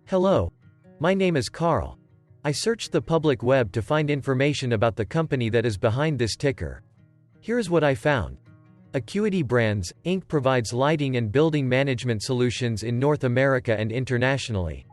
Hello. My name is Carl. I searched the public web to find information about the company that is behind this ticker. Here's what I found. AYI Brands, Inc. provides lighting and building management solutions in North America and internationally.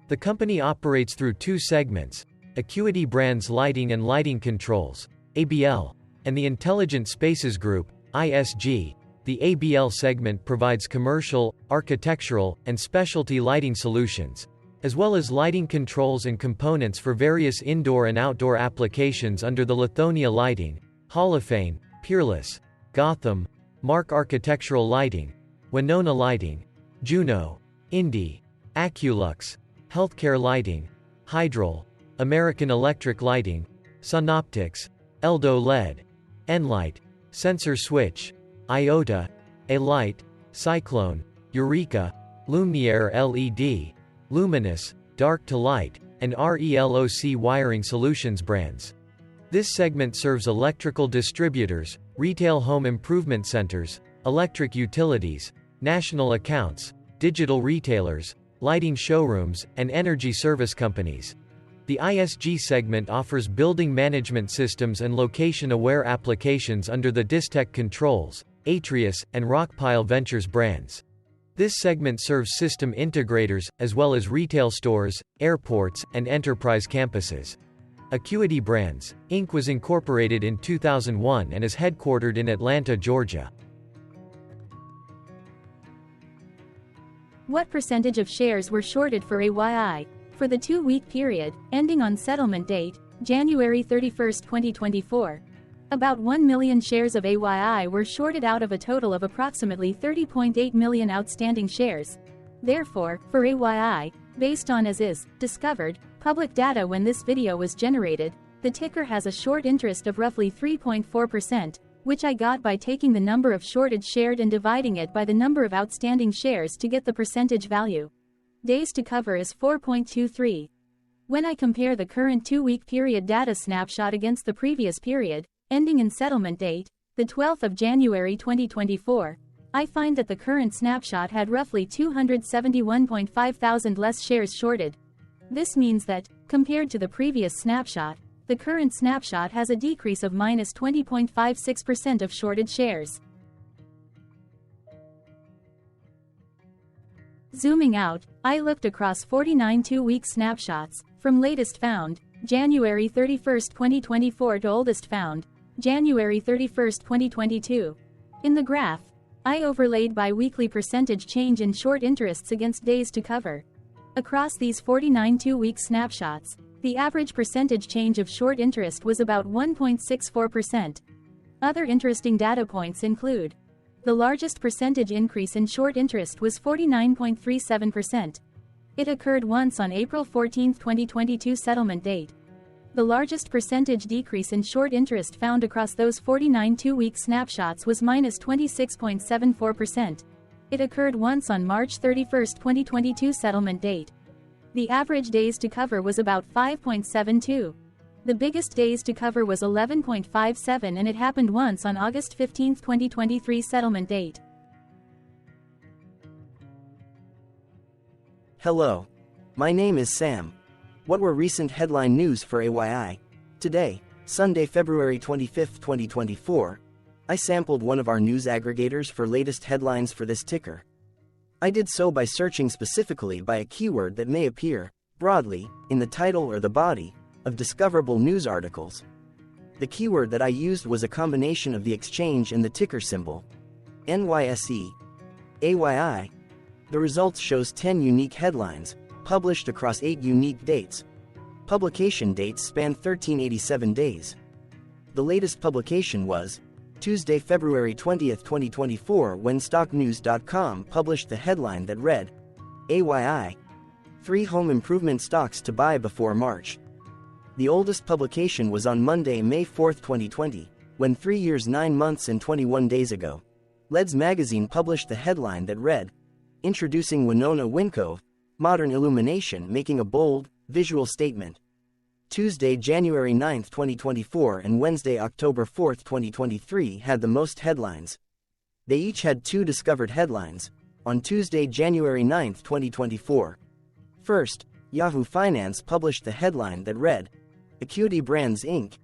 The company operates through two segments, AYI Brands Lighting and Lighting Controls, ABL, and the Intelligent Spaces Group, ISG. The ABL segment provides commercial, architectural, and specialty lighting solutions, as well as lighting controls and components for various indoor and outdoor applications under the Lithonia Lighting, Hall of Fame, Peerless, Gotham, Mark Architectural Lighting, Winona Lighting, Juno, Indie, Aculux, Healthcare Lighting, Hydrol, American Electric Lighting, Sunoptics, Eldo LED, Enlight, Sensor Switch, Iota, A-Light, Cyclone, Eureka, Lumiere LED, Luminous, Dark to Light, and RELOC Wiring Solutions brands. This segment serves electrical distributors, retail home improvement centers, electric utilities, national accounts, digital retailers, lighting showrooms, and energy service companies. The ISG segment offers building management systems and location-aware applications under the Distech Controls, Atrius, and Rockpile Ventures brands. This segment serves system integrators, as well as retail stores, airports, and enterprise campuses. AYI Brands, Inc. was incorporated in 2001 and is headquartered in Atlanta, Georgia. What percentage of shares were shorted for AYI? For the 2-week period, ending on settlement date, January 31, 2024. About 1 million shares of AYI were shorted out of a total of approximately 30.8 million outstanding shares. Therefore, for AYI, based on as is discovered public data when this video was generated, the ticker has a short interest of roughly 3.4%, which I got by taking the number of shorted shared and dividing it by the number of outstanding shares to get the percentage value. Days to cover is 4.23. When I compare the current 2-week period data snapshot against the previous period, ending in settlement date, the 12th of January 2024, I find that the current snapshot had roughly 271.5 thousand less shares shorted. This means that, compared to the previous snapshot, the current snapshot has a decrease of minus 20.56% of shorted shares. Zooming out, I looked across 49 2-week snapshots, from latest found, January 31, 2024 to oldest found, January 31, 2022. In the graph, I overlaid bi-weekly percentage change in short interests against days to cover. Across these 49 2-week snapshots, the average percentage change of short interest was about 1.64%. Other interesting data points include: the largest percentage increase in short interest was 49.37%. It occurred once on April 14, 2022 settlement date. The largest percentage decrease in short interest found across those 49 2-week snapshots was minus 26.74%. It occurred once on March 31, 2022 settlement date. The average days to cover was about 5.72. The biggest days to cover was 11.57 and it happened once on August 15, 2023 settlement date. Hello. My name is Sam. What were recent headline news for AYI? Today, Sunday, February 25, 2024, I sampled one of our news aggregators for latest headlines for this ticker. I did so by searching specifically by a keyword that may appear, broadly, in the title or the body of discoverable news articles. The keyword that I used was a combination of the exchange and the ticker symbol, NYSE, AYI. The results shows 10 unique headlines, published across 8 unique dates. Publication dates span 1387 days. The latest publication was Tuesday, February 20, 2024, when StockNews.com published the headline that read, AYI, 3 home improvement stocks to buy before March. The oldest publication was on Monday, May 4, 2020, when 3 years 9 months and 21 days ago, LEDS magazine published the headline that read, Introducing Winona Winco, Modern Illumination making a bold, visual statement. Tuesday, January 9, 2024 and Wednesday, October 4, 2023 had the most headlines. They each had 2 discovered headlines, on Tuesday, January 9, 2024. First, Yahoo Finance published the headline that read, Acuity Brands Inc.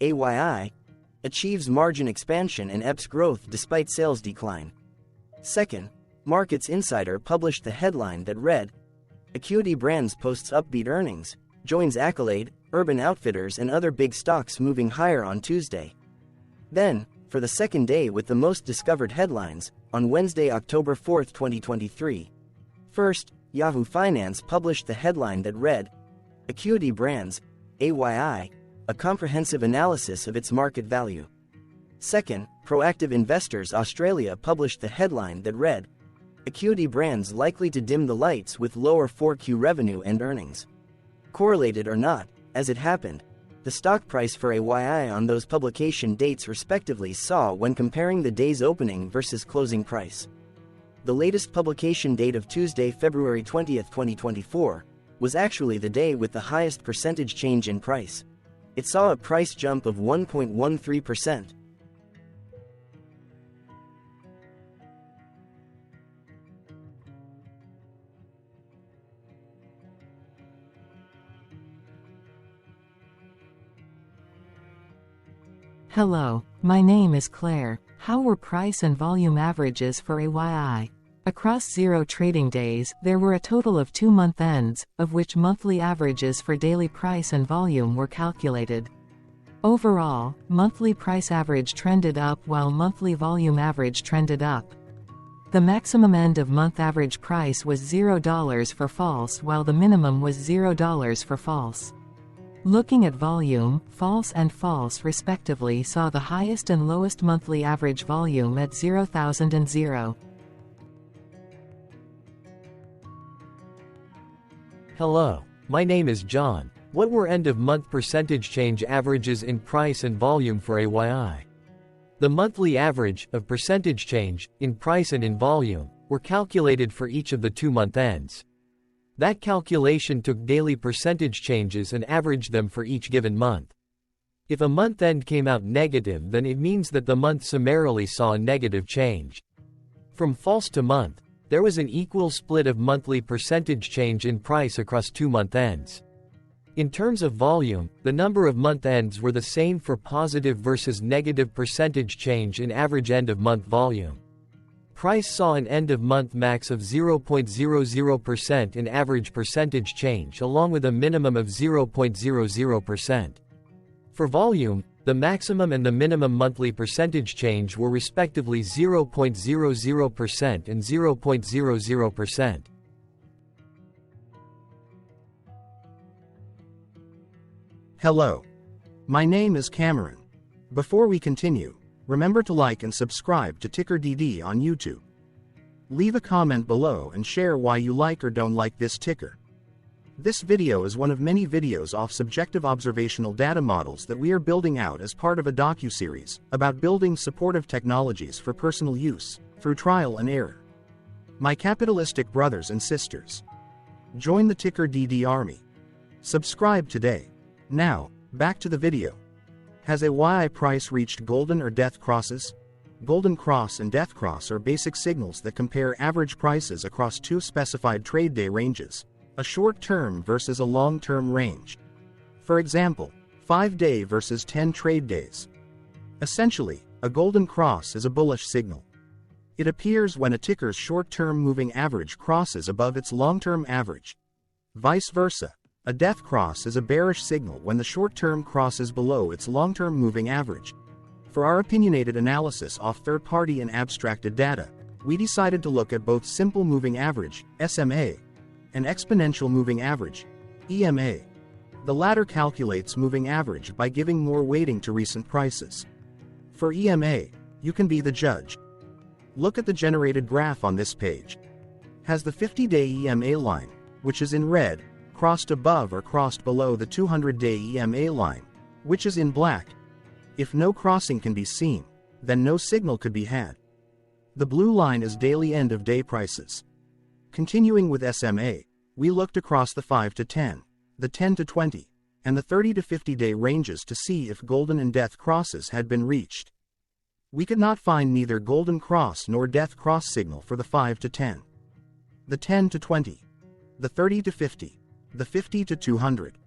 AYI achieves margin expansion and EPS growth despite sales decline. Second, Markets Insider published the headline that read, Acuity Brands posts upbeat earnings, joins Accolade, Urban Outfitters and other big stocks moving higher on Tuesday. Then, for the second day with the most discovered headlines, on Wednesday, October 4, 2023. First, Yahoo Finance published the headline that read, Acuity Brands, AYI, a comprehensive analysis of its market value. Second, Proactive Investors Australia published the headline that read, Acuity Brands likely to dim the lights with lower 4Q revenue and earnings. Correlated or not, as it happened, the stock price for AYI on those publication dates respectively saw when comparing the day's opening versus closing price. The latest publication date of Tuesday, February 20, 2024, was actually the day with the highest percentage change in price. It saw a price jump of 1.13%. Hello, my name is Claire. How were price and volume averages for AYI? Across 0 trading days, there were a total of 2 month ends, of which monthly averages for daily price and volume were calculated. Overall, monthly price average trended up while monthly volume average trended up. The maximum end of month average price was $0 for false while the minimum was $0 for false. Looking at volume, false and false respectively saw the highest and lowest monthly average volume at 0,000 and 0. Hello, my name is John. What were end-of-month percentage change averages in price and volume for AYI? The monthly average of percentage change, in price and in volume, were calculated for each of the 2 month ends. That calculation took daily percentage changes and averaged them for each given month. If a month end came out negative, then it means that the month summarily saw a negative change. From false to month, there was an equal split of monthly percentage change in price across 2 month ends. In terms of volume, the number of month ends were the same for positive versus negative percentage change in average end-of-month volume. Price saw an end-of-month max of 0.00% in average percentage change along with a minimum of 0.00%. For volume, the maximum and the minimum monthly percentage change were respectively 0.00% and 0.00%. Hello. My name is Cameron. Before we continue, remember to like and subscribe to TickerDD on YouTube. Leave a comment below and share why you like or don't like this ticker. This video is one of many videos off subjective observational data models that we are building out as part of a docu-series about building supportive technologies for personal use, through trial and error. My capitalistic brothers and sisters, join the TickerDD army. Subscribe today. Now, back to the video. Has AYI price reached golden or death crosses? Golden cross and death cross are basic signals that compare average prices across 2 specified trade day ranges, a short-term versus a long-term range. For example, 5-day versus 10 trade days. Essentially, a golden cross is a bullish signal. It appears when a ticker's short-term moving average crosses above its long-term average. Vice versa, a death cross is a bearish signal when the short-term crosses below its long-term moving average. For our opinionated analysis off third-party and abstracted data, we decided to look at both simple moving average, SMA, and exponential moving average, EMA. The latter calculates moving average by giving more weighting to recent prices. For EMA, you can be the judge. Look at the generated graph on this page. Has the 50-day EMA line, which is in red, crossed above or crossed below the 200-day EMA line, which is in black? If no crossing can be seen, then no signal could be had. The blue line is daily end-of-day prices. Continuing with SMA, we looked across the 5 to 10, the 10 to 20, and the 30 to 50-day ranges to see if golden and death crosses had been reached. We could not find neither golden cross nor death cross signal for the 5 to 10. The 10 to 20. the 30 to 50, the 50 to 200.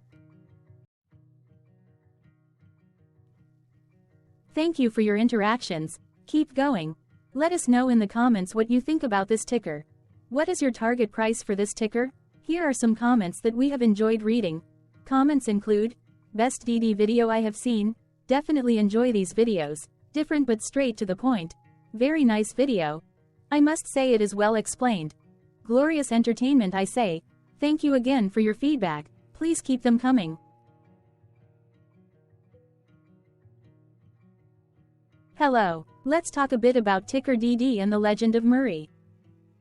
Thank you for your interactions. Keep going. Let us know in the comments what you think about this ticker. What is your target price for this ticker? Here are some comments that we have enjoyed reading. Comments include, best DD video I have seen, definitely enjoy these videos, different but straight to the point, very nice video. I must say it is well explained. Glorious entertainment I say, thank you again for your feedback, please keep them coming. Hello, let's talk a bit about TickerDD and the Legend of Murray.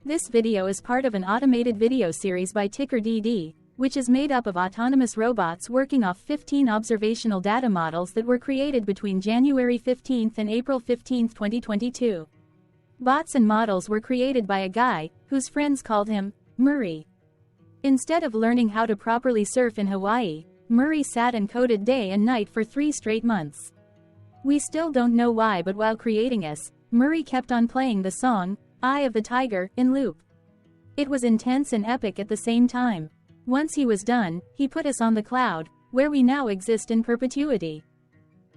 This video is part of an automated video series by TickerDD, which is made up of autonomous robots working off 15 observational data models that were created between January 15 and April 15, 2022. Bots and models were created by a guy, whose friends called him Murray. Instead of learning how to properly surf in Hawaii, Murray sat and coded day and night for 3 straight months. We still don't know why, but while creating us, Murray kept on playing the song, Eye of the Tiger, in loop. It was intense and epic at the same time. Once he was done, he put us on the cloud, where we now exist in perpetuity.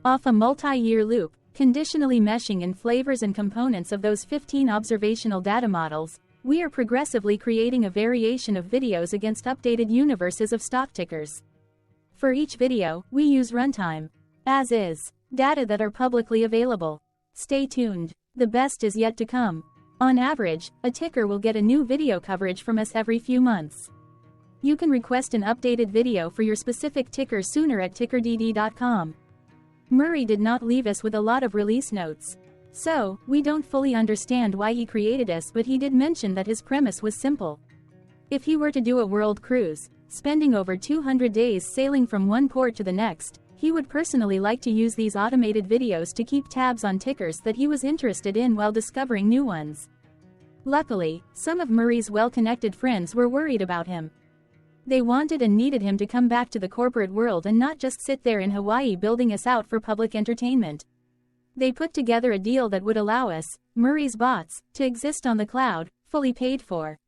Off a multi-year loop, conditionally meshing in flavors and components of those 15 observational data models, we are progressively creating a variation of videos against updated universes of stock tickers. For each video, we use runtime, as is, data that are publicly available. Stay tuned, the best is yet to come. On average, a ticker will get a new video coverage from us every few months. You can request an updated video for your specific ticker sooner at TickerDD.com. Murray did not leave us with a lot of release notes. So, we don't fully understand why he created us, but he did mention that his premise was simple. If he were to do a world cruise, spending over 200 days sailing from one port to the next, he would personally like to use these automated videos to keep tabs on tickers that he was interested in while discovering new ones. Luckily, some of Murray's well-connected friends were worried about him. They wanted and needed him to come back to the corporate world and not just sit there in Hawaii building us out for public entertainment. They put together a deal that would allow us, Murray's bots, to exist on the cloud, fully paid for.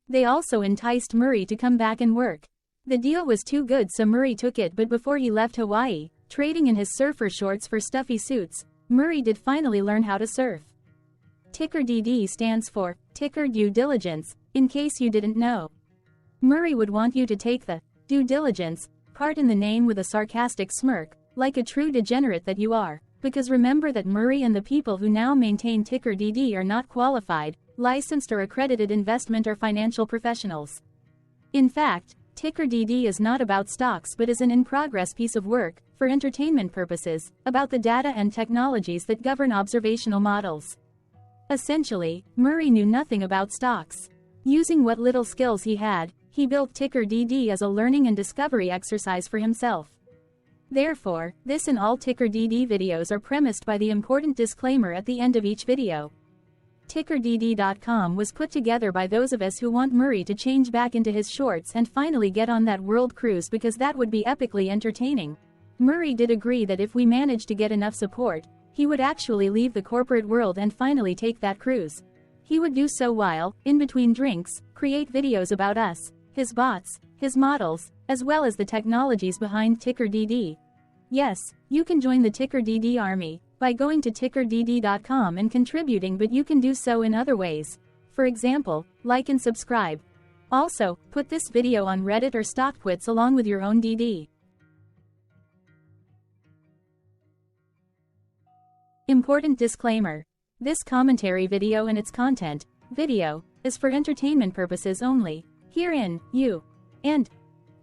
They also enticed Murray to come back and work. The deal was too good, so Murray took it, but before he left Hawaii, trading in his surfer shorts for stuffy suits, Murray did finally learn how to surf. TickerDD stands for Ticker Due Diligence, in case you didn't know. Murray would want you to take the due diligence part in the name with a sarcastic smirk, like a true degenerate that you are, because remember that Murray and the people who now maintain TickerDD are not qualified, licensed or accredited investment or financial professionals. In fact, TickerDD is not about stocks but is an in-progress piece of work, for entertainment purposes, about the data and technologies that govern observational models. Essentially, Murray knew nothing about stocks. Using what little skills he had, he built TickerDD as a learning and discovery exercise for himself. Therefore, this and all TickerDD videos are premised by the important disclaimer at the end of each video. TickerDD.com was put together by those of us who want Murray to change back into his shorts and finally get on that world cruise, because that would be epically entertaining. Murray did agree that if we managed to get enough support, he would actually leave the corporate world and finally take that cruise. He would do so while, in between drinks, create videos about us, his bots, his models, as well as the technologies behind TickerDD. Yes, you can join the TickerDD army by going to TickerDD.com and contributing, but you can do so in other ways. For example, like and subscribe. Also, put this video on Reddit or StockTwits along with your own DD. Important disclaimer. This commentary video and its content, video, is for entertainment purposes only. Herein, you and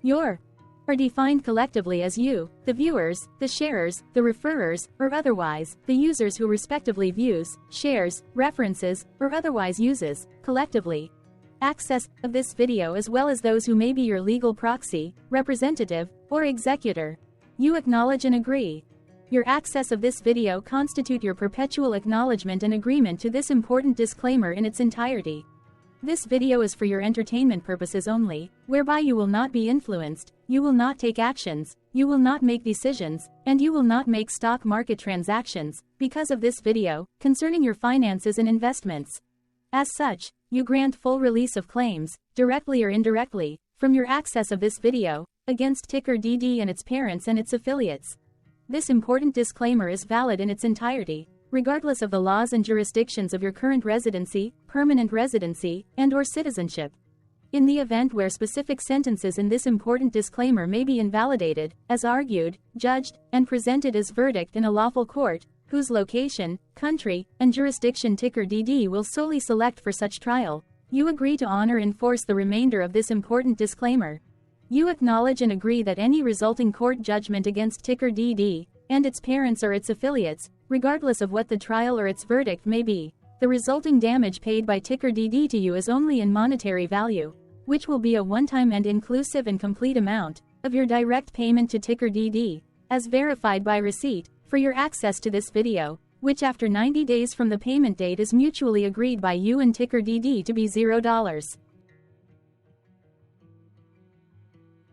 your are defined collectively as you, the viewers, the sharers, the referrers, or otherwise, the users who respectively views, shares, references, or otherwise uses, collectively, access of this video, as well as those who may be your legal proxy, representative, or executor. You acknowledge and agree. Your access of this video constitute your perpetual acknowledgement and agreement to this important disclaimer in its entirety. This video is for your entertainment purposes only, whereby you will not be influenced, you will not take actions, you will not make decisions, and you will not make stock market transactions, because of this video, concerning your finances and investments. As such, you grant full release of claims, directly or indirectly, from your access of this video, against TickerDD and its parents and its affiliates. This important disclaimer is valid in its entirety, regardless of the laws and jurisdictions of your current residency, permanent residency, and/or citizenship. In the event where specific sentences in this important disclaimer may be invalidated, as argued, judged, and presented as verdict in a lawful court, whose location, country, and jurisdiction TickerDD will solely select for such trial, you agree to honor and enforce the remainder of this important disclaimer. You acknowledge and agree that any resulting court judgment against TickerDD, and its parents or its affiliates, regardless of what the trial or its verdict may be, the resulting damage paid by TickerDD to you is only in monetary value, which will be a one-time and inclusive and complete amount of your direct payment to TickerDD, as verified by receipt, for your access to this video, which after 90 days from the payment date is mutually agreed by you and TickerDD to be $0.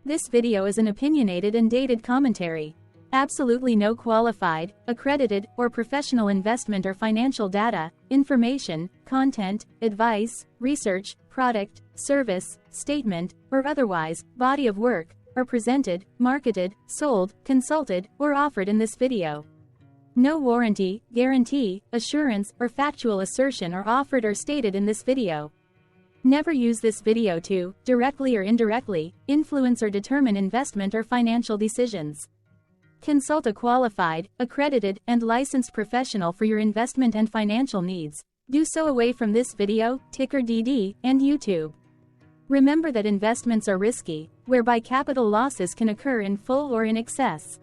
This video is an opinionated and dated commentary. Absolutely no qualified, accredited, or professional investment or financial data, information, content, advice, research, product, service, statement, or otherwise, body of work, are presented, marketed, sold, consulted, or offered in this video. No warranty, guarantee, assurance, or factual assertion are offered or stated in this video. Never use this video to, directly or indirectly, influence or determine investment or financial decisions. Consult a qualified, accredited, and licensed professional for your investment and financial needs. Do so away from this video, TickerDD, and YouTube. Remember that investments are risky, whereby capital losses can occur in full or in excess.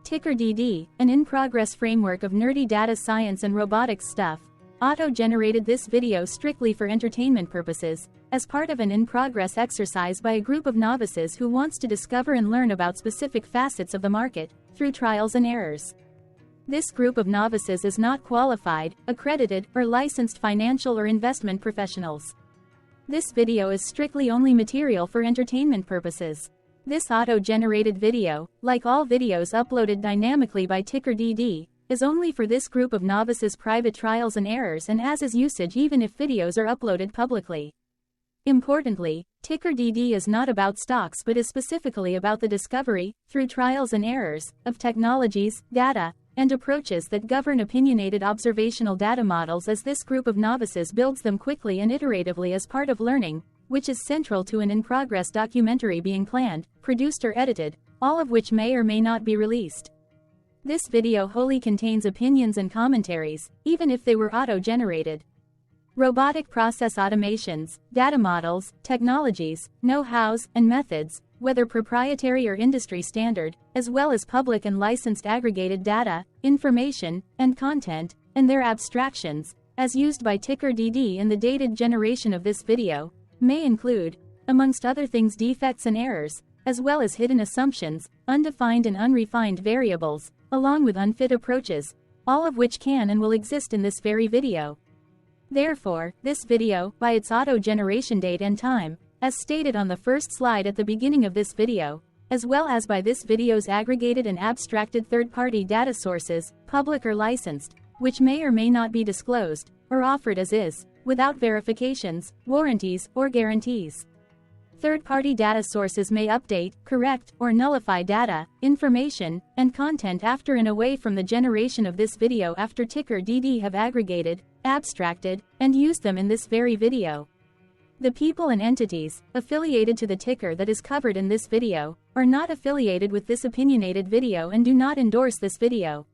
TickerDD, an in-progress framework of nerdy data science and robotics stuff, auto-generated this video strictly for entertainment purposes, as part of an in-progress exercise by a group of novices who wants to discover and learn about specific facets of the market, through trials and errors. This group of novices is not qualified, accredited, or licensed financial or investment professionals. This video is strictly only material for entertainment purposes. This auto-generated video, like all videos uploaded dynamically by TickerDD, is only for this group of novices' private trials and errors and as is usage even if videos are uploaded publicly. Importantly, TickerDD is not about stocks but is specifically about the discovery, through trials and errors, of technologies, data, and approaches that govern opinionated observational data models as this group of novices builds them quickly and iteratively as part of learning, which is central to an in-progress documentary being planned, produced or edited, all of which may or may not be released. This video wholly contains opinions and commentaries, even if they were auto-generated. Robotic process automations, data models, technologies, know-hows, and methods, whether proprietary or industry standard, as well as public and licensed aggregated data, information, and content, and their abstractions, as used by TickerDD in the dated generation of this video, may include, amongst other things, defects and errors, as well as hidden assumptions, undefined and unrefined variables, along with unfit approaches, all of which can and will exist in this very video. Therefore, this video, by its auto-generation date and time, as stated on the first slide at the beginning of this video, as well as by this video's aggregated and abstracted third-party data sources, public or licensed, which may or may not be disclosed, or offered as is, without verifications, warranties, or guarantees. Third-party data sources may update, correct, or nullify data, information, and content after and away from the generation of this video after TickerDD have aggregated, abstracted, and used them in this very video. The people and entities affiliated to the ticker that is covered in this video are not affiliated with this opinionated video and do not endorse this video.